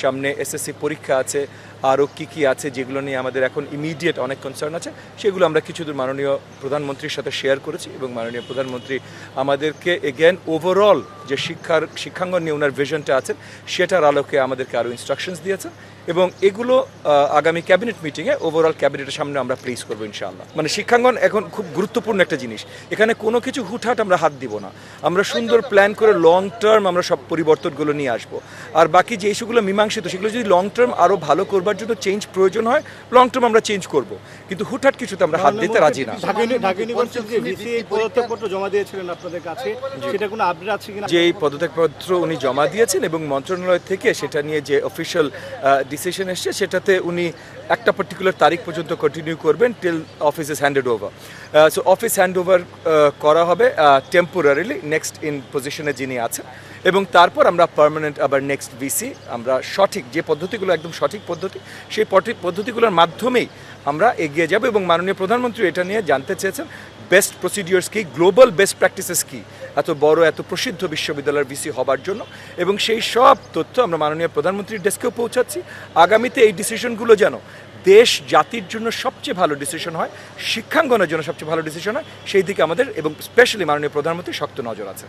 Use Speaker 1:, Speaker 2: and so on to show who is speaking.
Speaker 1: সামনে এসএসসি পরীক্ষা আছে, আরও কী আছে যেগুলো নিয়ে আমাদের এখন ইমিডিয়েট অনেক কনসার্ন আছে, সেগুলো আমরা কিছুদূর মাননীয় প্রধানমন্ত্রীর সাথে শেয়ার করেছি এবং মাননীয় প্রধানমন্ত্রী আমাদেরকে এগেন ওভারঅল যে শিক্ষাঙ্গন নিয়ে ওনার ভিশনটা আছে সেটার আলোকে আমাদেরকে আরও ইনস্ট্রাকশনস দিয়েছেন এবং এগুলো আগামী ক্যাবিনেট মিটিংয়ে ওভারঅল ক্যাবিনেটের সামনে আমরা প্লেস করবো ইনশাআল্লাহ। মানে শিক্ষাঙ্গন এখন খুব গুরুত্বপূর্ণ একটা জিনিস, এখানে কোনো কিছু হুটহাট আমরা হাত দিব না, আমরা সুন্দর প্ল্যান করে লং টার্ম আমরা সব পরিবর্তনগুলো নিয়ে আসবো। আর বাকি যে ইস্যুগুলো মীমাংসিত সেগুলো যদি লং টার্ম আরও ভালো করবার জন্য চেঞ্জ প্রয়োজন হয়, লং টার্ম আমরা চেঞ্জ করব, কিন্তু হুটহাট কিছুতে আমরা হাত দিতে রাজি না। যেই পদত্যাগপত্র উনি জমা দিয়েছেন এবং মন্ত্রণালয় থেকে সেটা নিয়ে যে অফিসিয়াল ডিসিশন এসছে সেটাতে উনি একটা পার্টিকুলার তারিখ পর্যন্ত কন্টিনিউ করবেন till office is handed over. So office hand over করা হবে টেম্পোরারিলি নেক্সট ইন পজিশনে যিনি আছেন, এবং তারপর আমরা পার্মানেন্ট আবার নেক্সট ভিসি আমরা সঠিক যে পদ্ধতিগুলো একদম সঠিক পদ্ধতি সেই পদ্ধতিগুলোর মাধ্যমেই আমরা এগিয়ে যাব। এবং মাননীয় প্রধানমন্ত্রী এটা নিয়ে জানতে চেয়েছেন বেস্ট প্রসিডিওর্স কী, গ্লোবাল বেস্ট প্র্যাকটিসেস কী এত বড় এত প্রসিদ্ধ বিশ্ববিদ্যালয়ের ভিসি হবার জন্য, এবং সেই সব তথ্য আমরা মাননীয় প্রধানমন্ত্রীর ডেস্কেও পৌঁছাচ্ছি। আগামীতে এই ডিসিশনগুলো যেন দেশ জাতির জন্য সবচেয়ে ভালো ডিসিশন হয়, শিক্ষাঙ্গনের জন্য সবচেয়ে ভালো ডিসিশন হয়, সেই দিকে আমাদের এবং স্পেশালি মাননীয় প্রধানমন্ত্রী শক্ত নজর আছে।